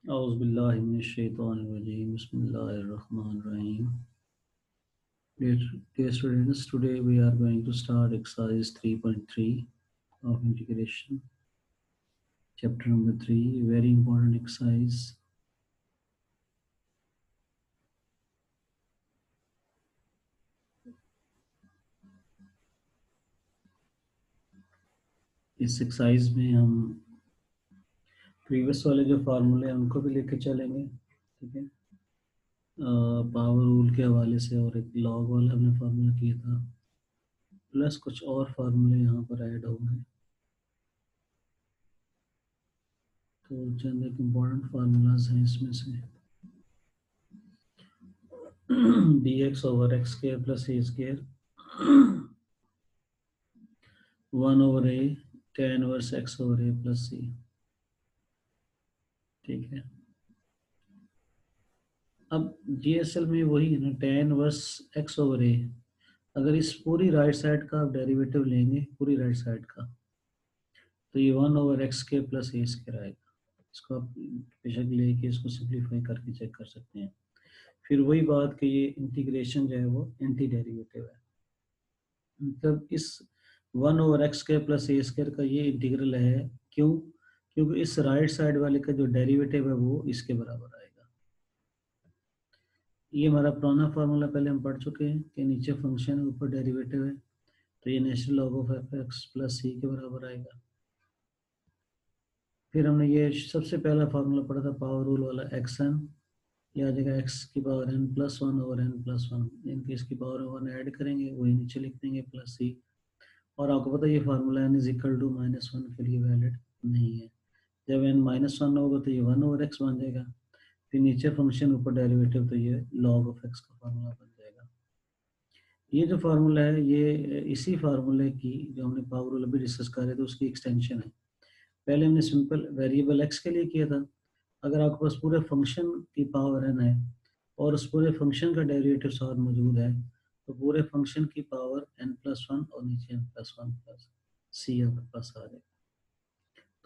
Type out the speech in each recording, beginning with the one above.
Auzubillahi minash-shaytanir-rajim. Bismillahir-rahmanir-rahim. Dear students, today we are going to start exercise 3.3 of integration, chapter number 3, very important exercise. इस exercise में हम previous वाले जो फार्मूले हैं उनको भी लेके चलेंगे, ठीक है। पावर रूल के हवाले से और एक लॉग वाला हमने फार्मूला किया था, प्लस कुछ और फार्मूले यहाँ पर ऐड होंगे। तो चंद एक इम्पोर्टेंट फार्मूलाज हैं इसमें से। dx over x square plus a square 1 over a tan inverse x over a plus c, ठीक है। अब जीएसएल में वही है ना, tan inverse x over a। अगर इस पूरी राइट साइड का आप डेरिवेटिव लेंगे, पूरी राइट साइड का, तो ये 1 over x square plus a square आएगा। इसको आप बेशक लेके इसको सिंप्लीफाई करके चेक कर सकते हैं। फिर वही बात कि ये इंटीग्रेशन जो है वो एंटी डेरिवेटिव है, मतलब इस 1 over x square plus a square का ये इंटीग्रल है। क्यों? क्योंकि इस राइट साइड वाले का जो डेरिवेटिव है वो इसके बराबर आएगा। ये हमारा पुराना फार्मूला पहले हम पढ़ चुके हैं कि नीचे फंक्शन है, ऊपर डेरिवेटिव है, तो ये natural log of f x plus c के बराबर आएगा। फिर हमने ये सबसे पहला फार्मूला पढ़ा था पावर रूल वाला, एक्स एन, यह आ जाएगा एक्स की power n plus one over n plus one, इनके इसकी पावर वन ऐड करेंगे, वही नीचे लिख देंगे प्लस सी। और आपको पता है ये formula n is equal to minus one के लिए वैलिड नहीं है। जब एन माइनस वन होगा तो ये वन ओवर एक्स बन जाएगा, फिर नीचे फंक्शन ऊपर डेरिवेटिव, तो ये लॉग ऑफ एक्स का फार्मूला बन जाएगा। ये जो फार्मूला है ये इसी फार्मूले की जो हमने पावर रूल अभी डिस्कस कर रहे थे उसकी एक्सटेंशन है। पहले हमने सिंपल वेरिएबल एक्स के लिए किया था। अगर आपके पास पूरे फंक्शन की पावर एन है और उस पूरे फंक्शन का डेरिवेटिव साथ मौजूद है, तो पूरे फंक्शन की पावर एन प्लस वन और नीचे एन प्लस वन प्लस सी आपके पास आ जाएगा।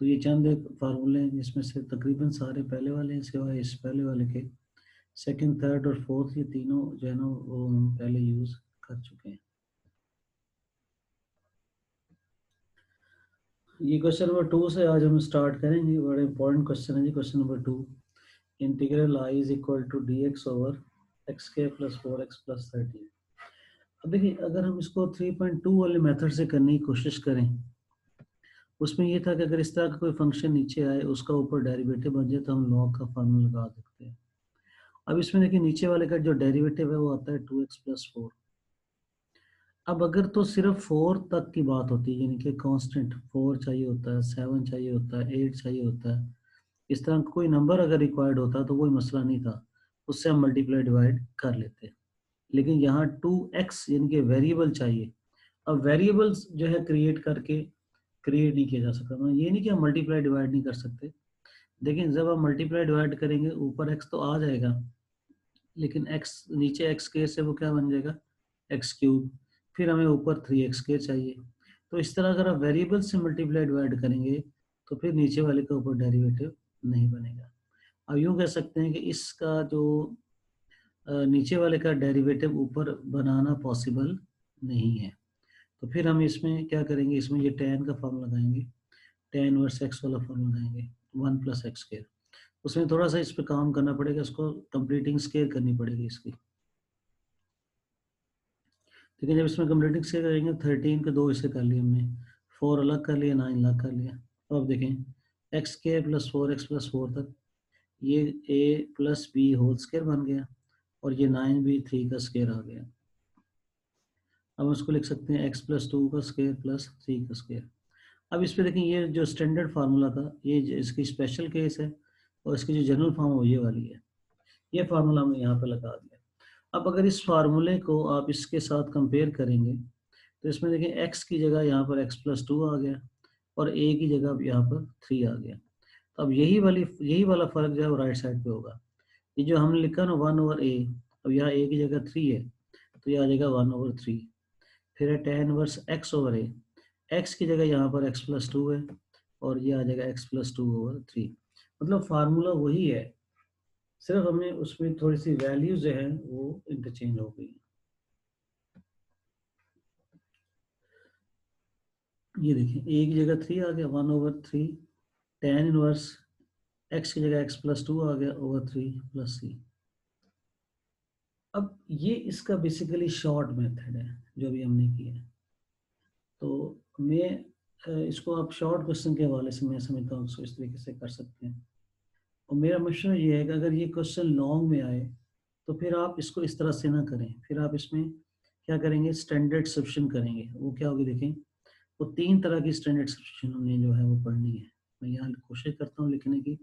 तो ये चंद एक फार्मूले हैं जिसमें से तकरीबन सारे पहले वाले हैं, सिवाय इस पहले वाले के। सेकंड, थर्ड और फोर्थ ये तीनों जो है ना वो हम पहले यूज़ कर चुके हैं। ये क्वेश्चन नंबर 2 से आज हम स्टार्ट करेंगे। बड़ा इंपॉर्टेंट क्वेश्चन है जी, question number 2। Integral I is equal to d x over x के प्लस 4x प्लस 13। अब देखिए, अगर हम इसको 3.2 वाले मेथड से करने की कोशिश करें, उसमें ये था कि अगर इस तरह का कोई फंक्शन नीचे आए, उसका ऊपर डेरिवेटिव बन जाए, तो हम लॉग का फार्मूला लगा सकते हैं। अब इसमें देखिए नीचे वाले का जो डेरिवेटिव है वो आता है 2x प्लस 4। अब अगर तो सिर्फ 4 तक की बात होती है, यानी कि कांस्टेंट 4 चाहिए होता है, 7 चाहिए होता है, 8 चाहिए होता है, इस तरह का कोई नंबर अगर रिक्वायर्ड होता तो कोई मसला नहीं था, उससे हम मल्टीप्लाई डिवाइड कर लेते। लेकिन यहाँ 2x यानी कि वेरिएबल चाहिए। अब वेरिएबल्स जो है क्रिएट नहीं किया जा सकता। मतलब ये नहीं कि हम मल्टीप्लाई डिवाइड नहीं कर सकते, लेकिन जब हम मल्टीप्लाई डिवाइड करेंगे ऊपर x तो आ जाएगा, लेकिन x नीचे x के से वो क्या बन जाएगा, एक्स क्यूब। फिर हमें ऊपर 3x के चाहिए। तो इस तरह अगर आप वेरिएबल से मल्टीप्लाई डिवाइड करेंगे तो फिर नीचे वाले का ऊपर डेरिवेटिव नहीं बनेगा। अब यूँ कह सकते हैं कि इसका जो नीचे वाले का डेरिवेटिव ऊपर बनाना पॉसिबल नहीं है। तो फिर हम इसमें क्या करेंगे, इसमें ये tan का फॉर्म लगाएंगे, tan इनवर्स x वाला फॉर्म लगाएंगे, 1 प्लस एक्स स्क्वायर। उसमें थोड़ा सा इस पर काम करना पड़ेगा, इसको कंप्लीटिंग स्क्वायर करनी पड़ेगी इसकी। ठीक है, जब इसमें कंप्लीटिंग स्क्वायर करेंगे 13 के 2 हिस्से कर लिए हमने, 4 अलग कर लिया, 9 अलग कर लिया। तो अब देखें एक्स के प्लस 4x प्लस 4 तक ये a plus b whole square बन गया, और ये 9b3 का स्क्वायर आ गया। अब हम इसको लिख सकते हैं x प्लस 2 का स्क्वायर प्लस 3 का स्क्वायर। अब इस पे देखें, ये जो स्टैंडर्ड फार्मूला था ये इसकी स्पेशल केस है, और इसकी जो जनरल फॉर्म है ये वाली है। ये फार्मूला हमने यहाँ पे लगा दिया। अब अगर इस फार्मूले को आप इसके साथ कंपेयर करेंगे, तो इसमें देखें x की जगह यहाँ पर x प्लस 2 आ गया, और a की जगह अब यहाँ पर 3 आ गया। तो अब यही वाला फर्क जो है वो राइट साइड पे होगा। ये जो हमने लिखा ना 1 ओवर a, अब यहाँ a की जगह 3 है, तो ये आ जाएगा 1 ओवर 3। फिर है tan inverse x over a, x की जगह यहाँ पर x प्लस 2 है, और ये आ जाएगा x प्लस 2 ओवर 3। मतलब फार्मूला वही है, सिर्फ हमें उसमें थोड़ी सी वैल्यू जो है वो इंटरचेंज हो गई। ये देखिए एक जगह 3 आ गया, 1/3 tan इनवर्स x की जगह x+2 आ गया ओवर 3 प्लस सी। अब ये इसका बेसिकली शॉर्ट मेथड है जो अभी हमने किया है। तो मैं इसको आप शॉर्ट क्वेश्चन के हवाले से मैं समझता हूँ इसको इस तरीके से कर सकते हैं। और मेरा मशवरा ये है कि अगर ये क्वेश्चन लॉन्ग में आए तो फिर आप इसको इस तरह से ना करें, फिर आप इसमें क्या करेंगे, स्टैंडर्ड सब्स्टिट्यूशन करेंगे। वो क्या होगी देखें, वो 3 तरह की स्टैंडर्ड सब्स्टिट्यूशन हमने जो है वो पढ़नी है। मैं यहाँ कोशिश करता हूँ लिखने की,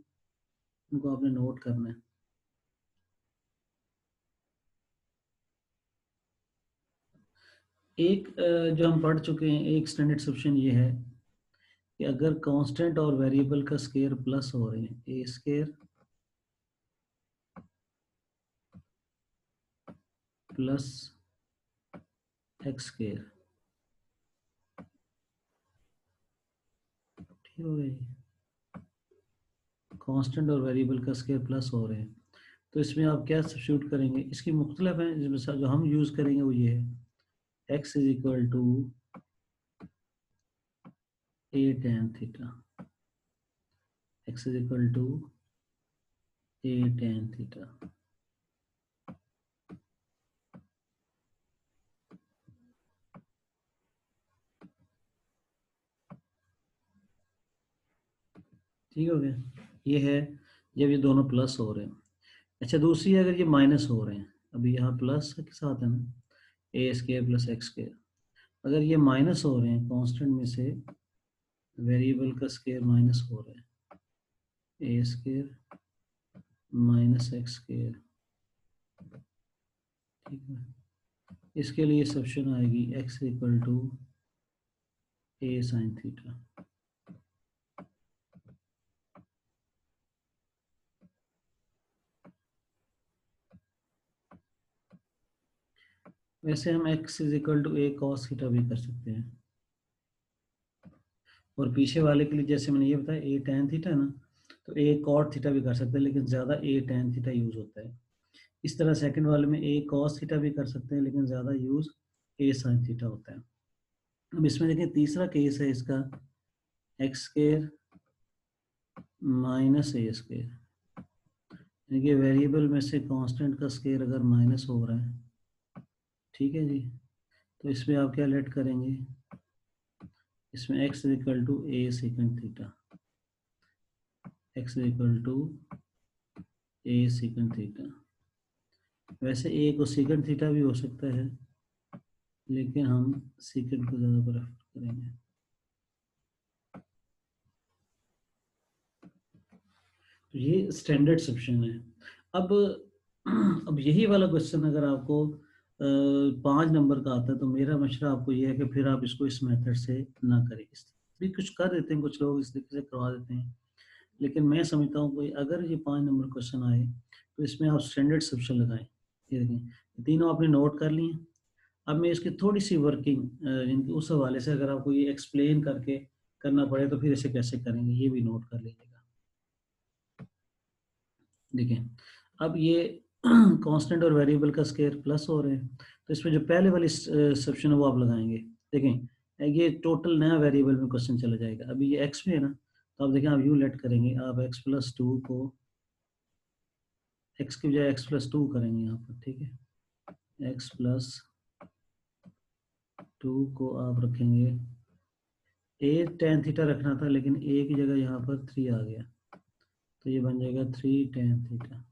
उनको आपने नोट करना है। एक जो हम पढ़ चुके हैं, एक स्टैंडर्ड सब्स्टिट्यूशन ये है कि अगर कांस्टेंट और वेरिएबल का स्केयर प्लस हो रहे हैं, ए स्केयर प्लस एक्स स्केयर, ठीक हो गई। कांस्टेंट और वेरिएबल का स्केयर प्लस हो रहे हैं तो इसमें आप क्या सब्स्टिट्यूट करेंगे, इसकी मुख्तलिफ हैं, जिसमें जो हम यूज़ करेंगे वो ये है, x is equal to a tan theta, x is equal to a tan theta. ठीक हो गया, ये है जब ये दोनों प्लस हो रहे हैं। अच्छा दूसरी अगर ये माइनस हो रहे हैं, अभी यहाँ प्लस के साथ है ना, ए स्केयर प्लस एक्स स्केयर, अगर ये माइनस हो रहे हैं कांस्टेंट में से, वेरिएबल का स्केयर माइनस हो रहा है, a square minus x square, ठीक है। इसके लिए सब्स्टिट्यूशन आएगी x equal to a sine theta. वैसे हम x is equal to a cos theta भी कर सकते हैं, और पीछे वाले के लिए जैसे मैंने ये बताया ए टैन थीटा है ना, तो ए कॉट थीटा भी कर सकते हैं, लेकिन ज़्यादा ए टैन थीटा यूज़ होता है। इस तरह सेकंड वाले में ए कॉस थीटा भी कर सकते हैं, लेकिन ज़्यादा यूज़ ए साइन थीटा होता है। अब इसमें देखें तीसरा केस है इसका, एक्स स्केयर माइनस ए स्केयर, यानी कि वेरिएबल में से कांस्टेंट का स्केयर अगर माइनस हो रहा है, ठीक है जी, तो इसमें आप क्या लेट करेंगे, इसमें x is equal to a second theta, x is equal to a second theta. वैसे ए को सेकंड थीटा भी हो सकता है, लेकिन हम सेकंड को ज़्यादा प्रेफर करेंगे। तो ये स्टैंडर्ड सब्स्टिट्यूशन है। अब यही वाला क्वेश्चन अगर आपको 5 नंबर का आता है, तो मेरा मशवरा आपको ये है कि फिर आप इसको इस मेथड से ना करें। इस भी कुछ कर देते हैं कुछ लोग, इस तरीके से करवा देते हैं, लेकिन मैं समझता हूँ कोई अगर ये 5 नंबर क्वेश्चन आए तो इसमें आप स्टैंडर्ड सब्स्टिट्यूशन लगाएं। ये देखें तीनों आपने नोट कर लिए। अब मैं इसकी थोड़ी सी वर्किंग उस हवाले से, अगर आपको ये एक्सप्लेन करके करना पड़े तो फिर इसे कैसे करेंगे ये भी नोट कर लीजिएगा। देखिए अब ये कांस्टेंट और वेरिएबल का स्केयर प्लस हो रहे हैं, तो इसमें जो पहले वाली सब्स्टिट्यूशन है वो आप लगाएंगे। देखें ये टोटल नया वेरिएबल में क्वेश्चन चला जाएगा। अभी ये एक्स में है ना, तो आप देखें आप यू लेट करेंगे, आप x+2 को एक्स की बजाय x+2 करेंगे यहाँ पर, ठीक है। x+2 को आप रखेंगे, ए टेन थीटा रखना था लेकिन ए की जगह यहाँ पर 3 आ गया, तो ये बन जाएगा 3 टेन थीटा।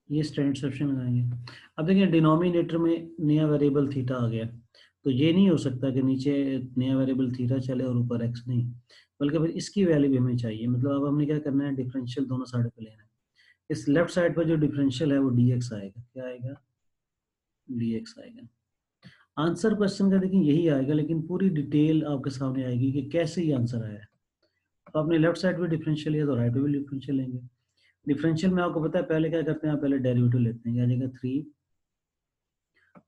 ये स्टैंडर्ड सब्स्टिट्यूशन लगाएंगे। अब देखिए डिनोमिनेटर में नया वेरिएबल थीटा आ गया, तो ये नहीं हो सकता कि नीचे नया वेरिएबल थीटा चले और ऊपर एक्स नहीं, बल्कि फिर इसकी वैल्यू भी हमें चाहिए। मतलब अब हमने क्या करना है, डिफरेंशियल दोनों साइड पे लेना है। इस लेफ्ट साइड पर जो डिफरेंशियल है वो डी एक्स आएगा, क्या आएगा, डी एक्स आएगा। आंसर क्वेश्चन का देखिए यही आएगा, लेकिन पूरी डिटेल आपके सामने आएगी कि कैसे ये आंसर आया है। तो आपने लेफ्ट साइड पे डिफरेंशियल लिया तो राइट पे भी डिफरेंशियल लेंगे। डिफरेंशियल में आपको पता है पहले क्या करते हैं, आप पहले डेरिवेटिव लेते हैं, आ जाएगा 3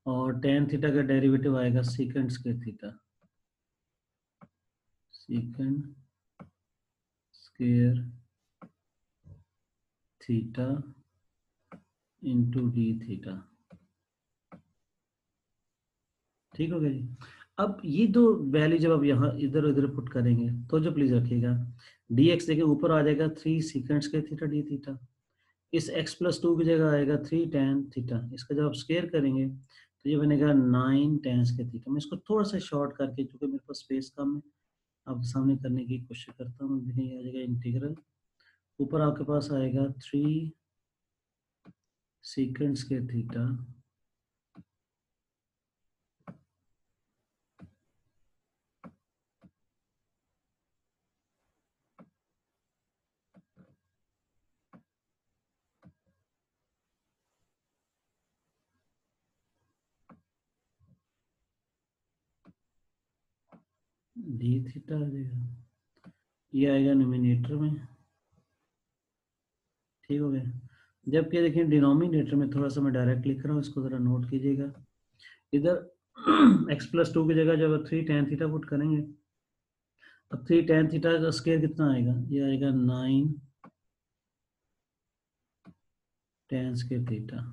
और tan थीटा का डेरिवेटिव आएगा सीकेंड square theta, सीकेंड square theta into D theta. ठीक हो गया जी। अब ये दो वैल्यू जब आप यहाँ इधर उधर पुट करेंगे तो जो प्लीज रखिएगा dx देखिए ऊपर आ जाएगा 3 secant square theta d theta, इस x प्लस 2 की जगह आएगा 3 tan थीटा, इसका जब आप स्क्वायर करेंगे तो ये बनेगा 9 tan स्क्वायर थीटा। मैं इसको थोड़ा सा शॉर्ट करके, चूंकि मेरे पास स्पेस कम है, आपके सामने करने की कोशिश करता हूँ। देखिए ये आ जाएगा इंटीग्रल, ऊपर आपके पास आएगा 3 secant square theta d theta आ जाएगा, ये आएगा न्यूमिनेटर में। ठीक हो गया। जबकि देखिए डिनोमिनेटर में थोड़ा सा मैं डायरेक्ट लिख रहा हूँ, इसको ज़रा नोट कीजिएगा। इधर x प्लस 2 की जगह जब 3 tan थीटा पुट करेंगे, अब 3 tan थीटा का स्क्वायर कितना आएगा, ये आएगा 9 tan स्क्वायर थीटा।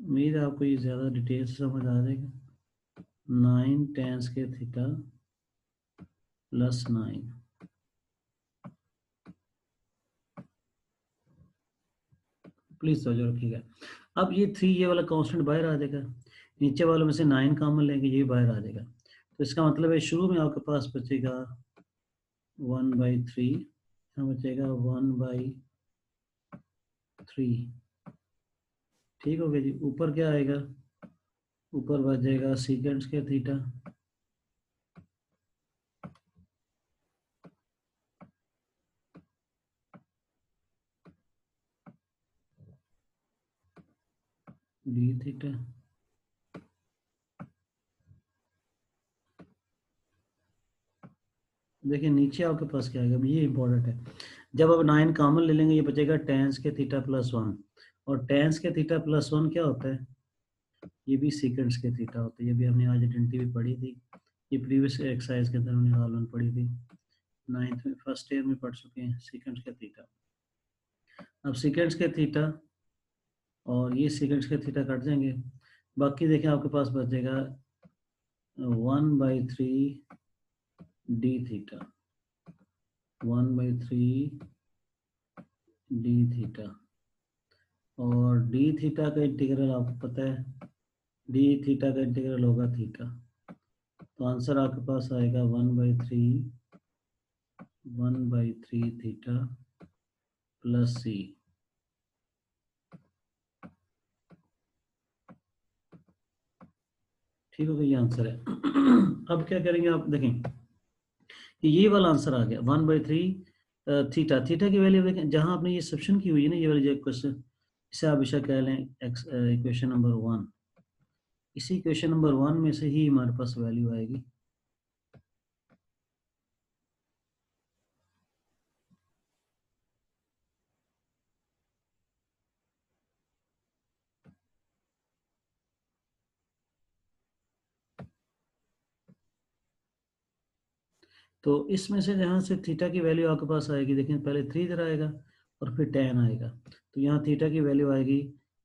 उम्मीद है आपको ये ज़्यादा डिटेल से समझ आ जाएगा। 9 tan square theta plus 9, please समझ रखिएगा। अब ये 3 ये वाला कांस्टेंट बाहर आ जाएगा, नीचे वालों में से 9 कॉमन लेंगे, ये बाहर आ जाएगा। तो इसका मतलब है शुरू में आपके पास बचेगा 1/3, यहाँ बचेगा 1/3। ठीक हो गया जी। ऊपर क्या आएगा, ऊपर बच जाएगा सीकेंड स्क्वायर थीटा डी थीटा। देखिए नीचे आपके पास क्या आएगा, ये इंपॉर्टेंट है। जब अब 9 कॉमन ले लेंगे, ये बचेगा tan स्क्वायर थीटा प्लस 1, और tan स्क्वायर थीटा प्लस 1 क्या होता है, ये भी सीकेंड स्क्वायर थीटा होता है। ये भी हमने आज आइडेंटिटी भी पढ़ी थी, ये प्रीवियस एक्सरसाइज के अंदर हमने हाल में पढ़ी थी, 9th में फर्स्ट ईयर में पढ़ चुके हैं सीकेंड स्क्वायर थीटा। अब सीकेंड स्क्वायर थीटा और ये सीकेंड स्क्वायर थीटा कट जाएंगे, बाकी देखें आपके पास बचेगा 1/3 डी थीटा, 1/3 डी थीटा। और डी थीटा का इंटीग्रल आपको पता है, डी थीटा का इंटीग्रल होगा थीटा। तो आंसर आपके पास आएगा 1/3 थीटा प्लस सी। ठीक हो गया, ये आंसर है। अब क्या करेंगे आप देखें कि ये वाला आंसर आ गया 1/3 थीटा। थीटा की वैल्यू देखें, जहां आपने ये सब्शन की हुई है ना, ये वाली जो क्वेश्चन, इसे आप इसे कह लें इक्वेशन नंबर 1। इसी इक्वेशन नंबर 1 में से ही हमारे पास वैल्यू आएगी। तो इसमें से जहाँ से थीटा की वैल्यू आपके पास आएगी, देखिए पहले 3 इधर आएगा और फिर tan आएगा, तो यहाँ थीटा की वैल्यू आएगी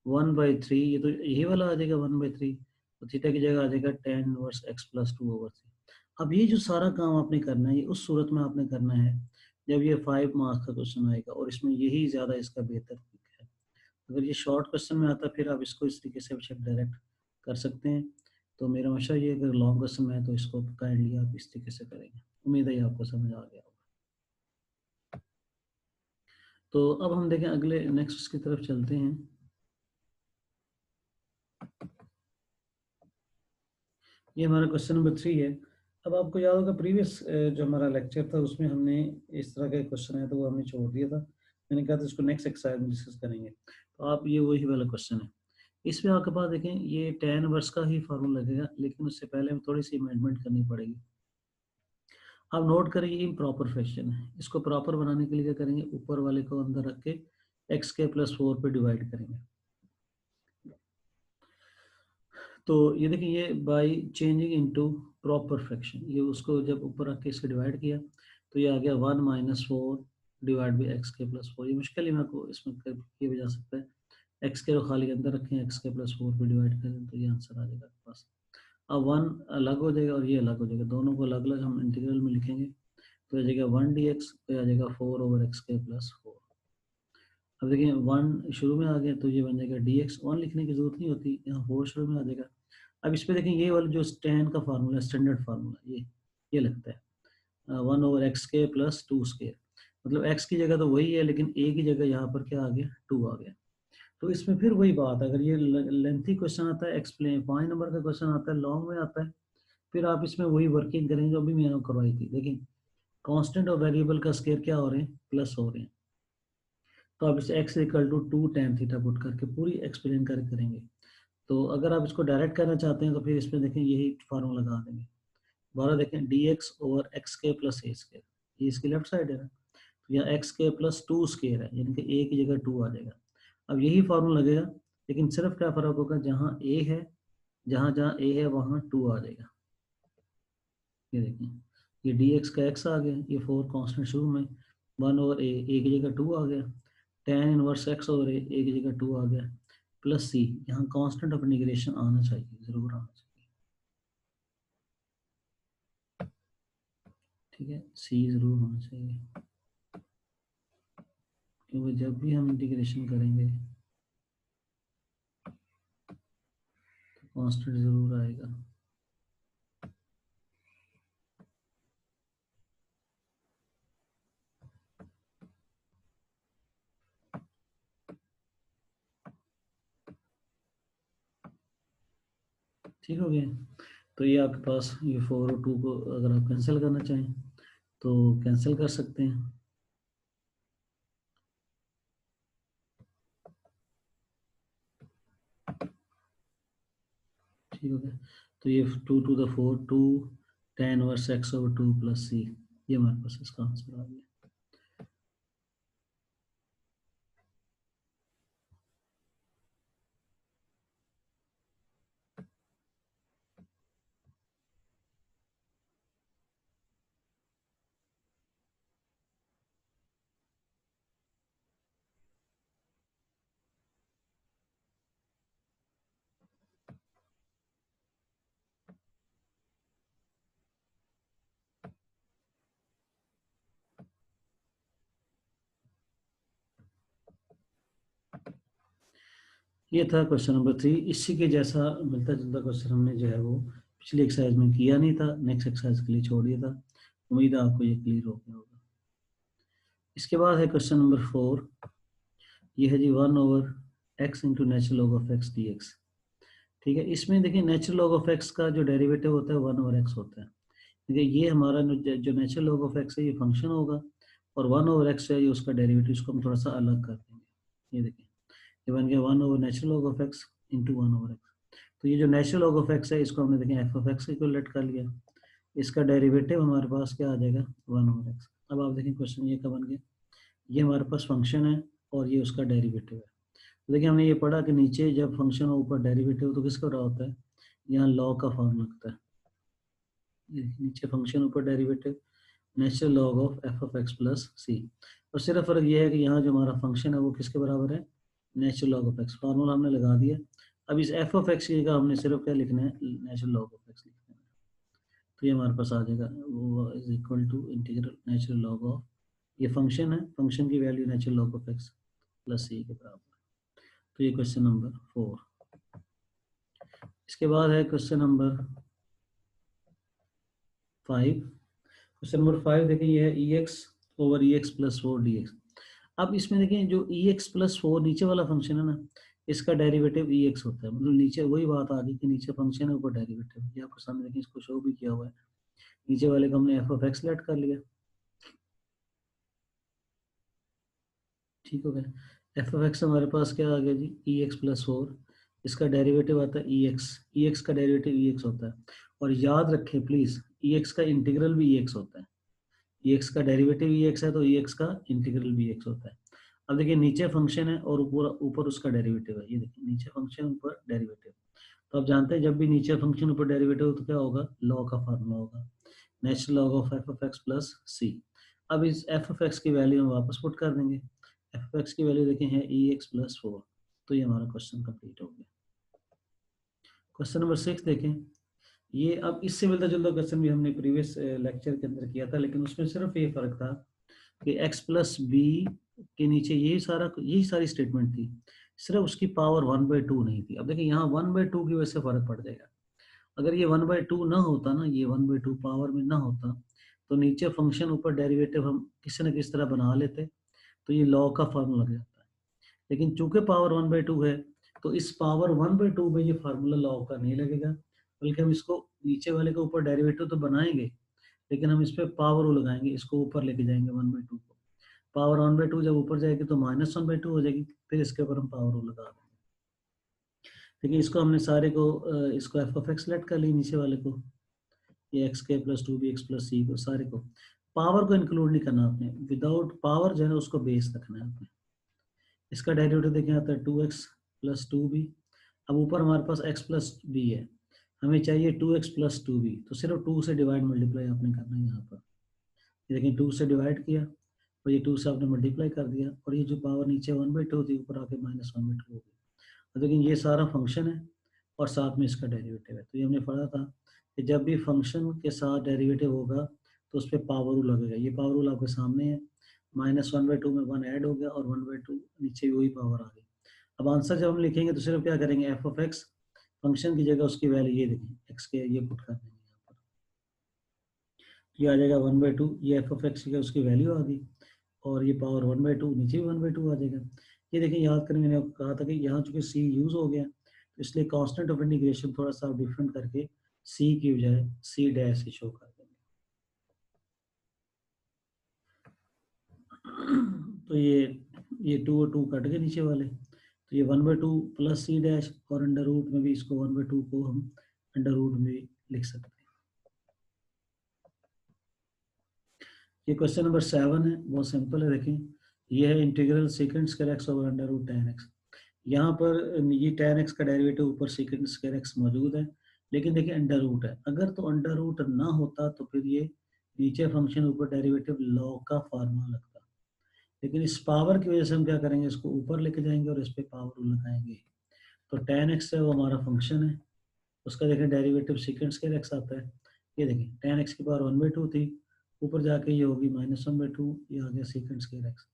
1/3, ये तो यही वाला आ जाएगा 1/3, तो थीटा की जगह आ जाएगा tan इनवर्स x प्लस 2/3। अब ये जो सारा काम आपने करना है, ये उस सूरत में आपने करना है जब ये 5 मार्क्स का क्वेश्चन आएगा, और इसमें यही ज़्यादा इसका बेहतर है। अगर ये शॉर्ट क्वेश्चन में आता फिर आप इसको इस तरीके से डायरेक्ट कर सकते हैं। तो मेरा मशवरा ये, अगर लॉन्ग क्वेश्चन में है तो इसको काइंडली आप इस तरीके से करेंगे। उम्मीद है ये आपको समझ आ गया होगा। तो अब हम देखें अगले नेक्स्ट की तरफ चलते हैं। ये हमारा क्वेश्चन नंबर 3 है। अब आपको याद होगा प्रीवियस जो हमारा लेक्चर था उसमें हमने इस तरह का क्वेश्चन है तो वो हमने छोड़ दिया था। मैंने कहा था इसको नेक्स्ट एक्सरसाइज में डिस्कस करेंगे। तो आप ये वही वाला क्वेश्चन है। इसमें आपके पास देखें ये tan वर्स का ही फार्मूला लगेगा, लेकिन उससे पहले हमें थोड़ी सी अमेंडमेंट करनी पड़ेगी। आप नोट करेंगे इन प्रॉपर फ्रैक्शन है, इसको प्रॉपर बनाने के लिए क्या करेंगे, ऊपर वाले को अंदर रख के एक्स के प्लस 4 पे डिवाइड करेंगे। तो ये देखिए ये by changing into proper fraction, ये उसको जब ऊपर रख के इसको डिवाइड किया तो ये आ गया 1 - 4 डिवाइड बाई एक्स के प्लस 4। ये मुश्किल ही में आपको इसमें किया भी जा सकता है, एक्स के खाली अंदर रखें, एक्स के प्लस 4 पे डिवाइड करें तो ये आंसर आ जाएगा आपके पास। अब 1 अलग हो जाएगा और ये अलग हो जाएगा, दोनों को अलग अलग हम इंटीग्रल में लिखेंगे तो आ जाएगा 1 dx, तो आ जाएगा 4/x² 4। अब देखिए 1 शुरू में आ गया तो ये बन जाएगा dx, 1 लिखने की जरूरत नहीं होती, यहाँ 4 शुरू में आ जाएगा। अब इस पे देखें ये वाला जो tan का फार्मूला स्टैंडर्ड फार्मूला ये लगता है 1/x² + 2²। मतलब x की जगह तो वही है लेकिन a की जगह यहाँ पर क्या आ गया, 2 आ गया। तो इसमें फिर वही बात, अगर ये लेंथी क्वेश्चन आता है, एक्सप्लेन 5 नंबर का क्वेश्चन आता है, लॉन्ग में आता है, फिर आप इसमें वही वर्किंग करेंगे जो अभी मैंने करवाई थी। देखिए कांस्टेंट और वेरिएबल का स्केयर क्या हो रहे हैं, प्लस हो रहे हैं, तो आप इसे x = 2 tan थीटा पुट करके पूरी एक्सप्लेन कर करेंगे। तो अगर आप इसको डायरेक्ट करना चाहते हैं तो फिर इसमें देखें यही फार्मूला लगा देंगे, दोबारा देखें dx/x²+ a², ये इसकी लेफ्ट साइड है ना, तो यहाँ x² + 2² है, यानी कि a की जगह 2 आ जाएगा। अब यही फार्मूला लगेगा, लेकिन सिर्फ क्या फर्क होगा, जहाँ a है, जहाँ जहाँ a है वहाँ 2 आ जाएगा। ये देखिए ये dx का x आ गया, ये 4 कांस्टेंट शुरू में, 1/a की जगह 2 आ गया, tan इनवर्स x/a की जगह 2 आ गया, प्लस c, यहाँ कांस्टेंट ऑफ इंटीग्रेशन आना चाहिए, जरूर आना चाहिए, ठीक है, c जरूर होना चाहिए, क्योंकि जब भी हम इंटीग्रेशन करेंगे तो कांस्टेंट जरूर आएगा। ठीक हो गया, तो ये आपके पास ये 4 और 2 को अगर आप कैंसिल करना चाहें तो कैंसिल कर सकते हैं, ठीक हो गया। तो ये 2 to the 4 2 tan inverse x/2 + c, ये हमारे पास इसका आंसर आ गया। ये था क्वेश्चन नंबर 3, इसी के जैसा मिलता जुलता क्वेश्चन हमने जो है वो पिछली एक्सरसाइज में किया नहीं था, नेक्स्ट एक्सरसाइज के लिए छोड़ दिया था। उम्मीद है आपको ये क्लियर हो गया होगा। इसके बाद है क्वेश्चन नंबर 4, ये है जी 1/x × natural log of x dx। ठीक है, इसमें देखिए नेचुरल लॉग ऑफ x का जो डेरिवेटिव होता है 1/x होता है। देखिए ये हमारा जो नेचुरल लॉग ऑफ x है ये फंक्शन होगा, और 1/x है ये उसका डेरिवेटिव, इसको हम थोड़ा सा अलग कर देंगे। ये देखिए ये बन गया 1/नेचुरल लॉग ऑफ x × 1/x। तो ये जो नेचुरल लॉग ऑफ x है इसको हमने देखें f(x) को लेट कर लिया, इसका डेरिवेटिव हमारे पास क्या आ जाएगा, 1/x। अब आप देखें क्वेश्चन ये का बन गया, ये हमारे पास फंक्शन है और ये उसका डेरिवेटिव है। तो देखिए हमने ये पढ़ा कि नीचे जब फंक्शन हो ऊपर डेरिवेटिव तो किसका रहा होता है, यहाँ लॉग का फॉर्म लगता है। ये नीचे फंक्शन ऊपर derivative, natural log of f(x) + c। और सिर्फ फर्क ये है कि यहाँ जो हमारा फंक्शन है वो किसके बराबर है, natural log of x, formula हमने लगा दिया। अब इस f(x) की जगह हमने सिर्फ क्या लिखना है, नेचुरल लॉग ऑफ x लिखना है, तो ये हमारे पास आ जाएगा वो is equal to integral natural log of, ये फंक्शन है, फंक्शन की value natural log of x + c के बराबर। तो ये क्वेश्चन नंबर 4। इसके बाद है क्वेश्चन नंबर 5। क्वेश्चन नंबर 5 देखिए ये है ex/ex + 4 dx। अब इसमें देखें जो ex + 4 नीचे वाला फंक्शन है ना, इसका डेरिवेटिव ex होता है, मतलब नीचे वही बात आ गई कि नीचे फंक्शन है ऊपर डेरिवेटिव, ये आपको सामने देखिए इसको शो भी किया हुआ है, नीचे वाले को हमने f(x) लेट कर लिया, ठीक हो गया। f(x) हमारे पास क्या आ गया जी, ex + 4, इसका डेरिवेटिव आता है ex का डेरिवेटिव ex होता है, और याद रखें प्लीज ex का इंटीग्रल भी ex होता है, एक्स का डेरिवेटिव एक्स है तो एक्स का इंटीग्रल भी एक्स होता है। अब देखिए नीचे फंक्शन है और ऊपर ऊपर उसका डेरिवेटिव है, ये देखिए नीचे फंक्शन ऊपर डेरिवेटिव। तो आप जानते हैं जब भी नीचे फंक्शन ऊपर डेरिवेटिव हो तो क्या होगा, लॉ का फार्मूला होगा, natural log of f of x plus c. अब इस एफ ऑफ एक्स की वैल्यू हम वापस पुट कर देंगे, एफ ऑफ एक्स की वैल्यू देखें है ई एक्स प्लस 4। तो ये हमारा क्वेश्चन कंप्लीट हो गया। क्वेश्चन नंबर 6 देखें। ये अब इससे मिलता जुलता क्वेश्चन भी हमने प्रीवियस लेक्चर के अंदर किया था, लेकिन उसमें सिर्फ ये फर्क था कि x प्लस बी के नीचे यही सारी स्टेटमेंट थी, सिर्फ उसकी पावर 1/2 नहीं थी। अब देखिए यहाँ 1/2 की वजह से फर्क पड़ जाएगा। अगर ये 1/2 ना होता ना, ये 1/2 पावर में ना होता, तो नीचे फंक्शन ऊपर डेरिवेटिव हम किसी न किसी तरह बना लेते, तो ये लॉ का फार्मूला लग जाता है। लेकिन चूंकि पावर 1/2 है, तो इस पावर 1/2 में ये फार्मूला लॉ का नहीं लगेगा, बल्कि हम इसको नीचे वाले के ऊपर डेरिवेटिव तो बनाएंगे, लेकिन हम इस पर पावर लगाएंगे, इसको ऊपर लेके जाएंगे 1/2 को। पावर 1/2 जब ऊपर जाएगी तो -1/2 हो जाएगी, फिर इसके ऊपर हम पावर लगा देंगे। देखिए इसको हमने सारे को इसको एफ ऑफ एक्स लेट कर ली, नीचे वाले को ये एक्स के प्लस 2 बी एक्स प्लस सी को, सारे को पावर को इंक्लूड नहीं करना आपने, विदाउट पावर जो है उसको बेस रखना है आपने। इसका डेरिवेटिव देखें आता है 2x प्लस 2b। अब ऊपर हमारे पास x प्लस बी है, हमें चाहिए 2x प्लस 2b, तो सिर्फ 2 से डिवाइड मल्टीप्लाई आपने करना है यहाँ पर। ये देखिए 2 से डिवाइड किया और ये 2 से आपने मल्टीप्लाई कर दिया, और ये जो पावर नीचे 1/2 थी ऊपर आके -1/2 हो गई। अब देखिए ये सारा फंक्शन है और साथ में इसका डेरिवेटिव है, तो ये हमने पढ़ा था कि जब भी फंक्शन के साथ डेरिवेटिव होगा तो उस पर पावर रूल लगेगा। ये पावर रूल आपके सामने है, -1/2 में 1 ऐड हो गया और 1/2 नीचे वही पावर आ गई। अब आंसर जब हम लिखेंगे तो सिर्फ क्या करेंगे, एफ ऑफ एक्स फंक्शन की जगह उसकी वैल्यू ये देखें एक्स के, ये पुट कर देंगे यहाँ पर, ये आ जाएगा 1/2, ये एफ ऑफ एक्स की उसकी वैल्यू आ गई, और ये पावर 1/2 नीचे भी 1/2 आ जाएगा। ये देखिए याद करें, मैंने आपको कहा था कि यहाँ चूंकि सी यूज हो गया, तो इसलिए कांस्टेंट ऑफ इंटीग्रेशन थोड़ा सा डिफरेंट करके सी की बजाय सी डैश से शो कर देंगे। तो ये 2 और 2 कट गए नीचे वाले, तो ये 1/2 प्लस सी डैश, और अंडर रूट में भी इसको 1/2 को हम अंडर रूट में भी लिख सकते हैं। ये क्वेश्चन नंबर 7 है, बहुत सिंपल है। देखें ये है integral second square x over under root tan x। यहाँ पर ये tan x का डेरिवेटिव ऊपर सेकंड स्क्वायर x मौजूद है, लेकिन देखिए अंडर रूट है, अगर तो अंडर रूट ना होता तो फिर ये नीचे फंक्शन ऊपर डेरिवेटिव लॉग का फार्मूला लगता। लेकिन इस पावर की वजह से हम क्या करेंगे, इसको ऊपर लेके जाएंगे और इस पर पावर लगाएंगे। तो tan x है वो हमारा फंक्शन है, उसका देखें डेरिवेटिव सेकंड स्क्वायर एक्स आता है। ये देखें tan x की पावर 1/2 थी, ऊपर जाके ये होगी -1/2, ये आ गया सेकंड स्क्वायर एक्स।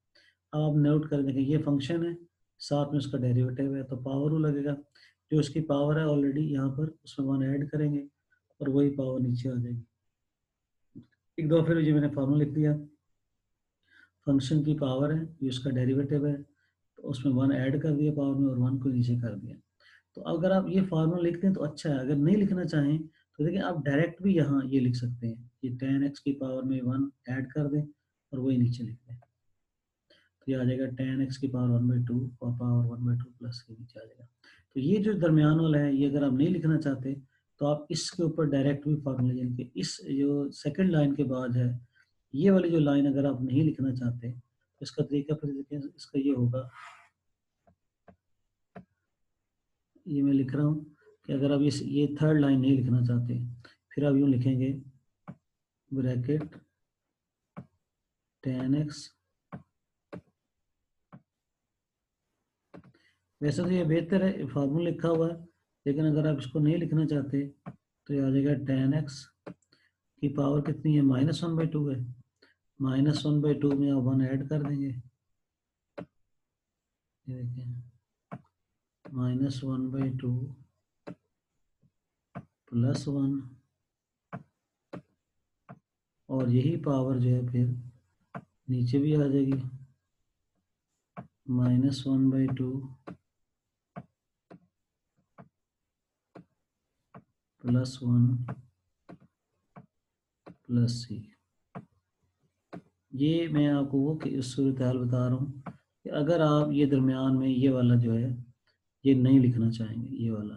अब आप नोट कर देखें ये फंक्शन है, साथ में उसका डेरिवेटिव है, तो पावर वो लगेगा, जो उसकी पावर है ऑलरेडी यहाँ पर उसमें 1 ऐड करेंगे और वही पावर नीचे आ जाएगी। एक दो फिर जो मैंने फार्मूला लिख दिया, फंक्शन की पावर है, ये उसका डेरिवेटिव है, तो उसमें 1 ऐड कर दिया पावर में और 1 को नीचे कर दिया। तो अगर आप ये फार्मूला लिखते हैं तो अच्छा है, अगर नहीं लिखना चाहें तो देखिए आप डायरेक्ट भी यहाँ ये लिख सकते हैं, ये tan x की पावर में 1 ऐड कर दें और वही नीचे लिख दें, तो ये आ जाएगा tan x की पावर 1/2 और पावर 1/2 प्लस के नीचे आ जाएगा। तो ये जो दरमियान वाला है, ये अगर आप नहीं लिखना चाहते तो आप इसके ऊपर डायरेक्ट भी फार्मूला, यानी कि इस जो सेकंड लाइन के बाद है ये वाली जो लाइन अगर आप नहीं लिखना चाहते तो इसका तरीका फिर देखिए, इसका ये होगा, ये मैं लिख रहा हूँ कि अगर आप ये थर्ड लाइन नहीं लिखना चाहते, फिर आप यूँ लिखेंगे ब्रैकेट tan x। वैसे तो ये बेहतर है फार्मूला लिखा हुआ है, लेकिन अगर आप इसको नहीं लिखना चाहते तो ये आ जाएगा tan x की पावर कितनी है, -1/2 है, -1/2 में आप 1 ऐड कर देंगे, ये देखिए -1/2 प्लस 1, और यही पावर जो है फिर नीचे भी आ जाएगी, -1/2 प्लस 1 प्लस सी। ये मैं आपको वो सूरत हाल बता रहा हूँ कि अगर आप ये दरमियान में ये वाला जो है ये नहीं लिखना चाहेंगे, ये वाला,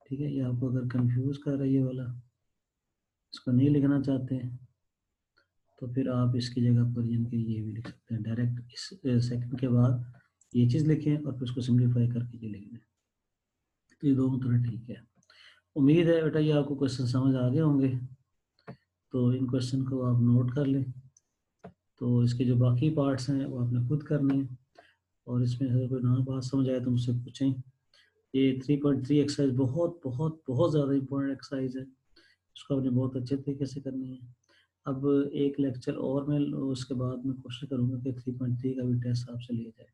ठीक है, ये आपको अगर कंफ्यूज कर रहा है ये वाला, इसको नहीं लिखना चाहते हैं तो फिर आप इसकी जगह पर यानी कि ये भी लिख सकते हैं डायरेक्ट इस सेकंड के बाद ये चीज़ लिखें और फिर उसको सिंप्लीफाई करके ये लिख दें। तो ये दोनों तरह ठीक है। उम्मीद है बेटा ये आपको क्वेश्चन समझ आ गए होंगे। तो इन क्वेश्चन को आप नोट कर लें। तो इसके जो बाकी पार्ट्स हैं वो आपने खुद करने हैं, और इसमें अगर कोई ना बात समझ आए तो मुझसे पूछें। ये 3.3 एक्सरसाइज बहुत बहुत बहुत ज़्यादा इंपॉर्टेंट एक्सरसाइज है, इसको आपने बहुत अच्छे तरीके से करनी है। अब एक लेक्चर और मैं उसके बाद मैं कोशिश करूँगा कि 3.3 का भी टेस्ट आपसे लिया जाए।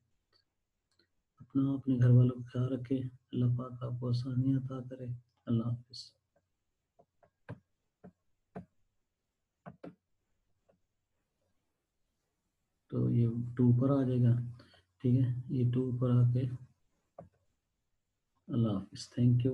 अपना अपने घर वालों का ख्याल रखें। अल्लाह पाक आपको आसानियाँ अता करे। अल्लाह हाफिज़। तो ये 2 पर आ जाएगा, ठीक है, ये 2 पर आके अल्लाह हाफिज़। Thank you.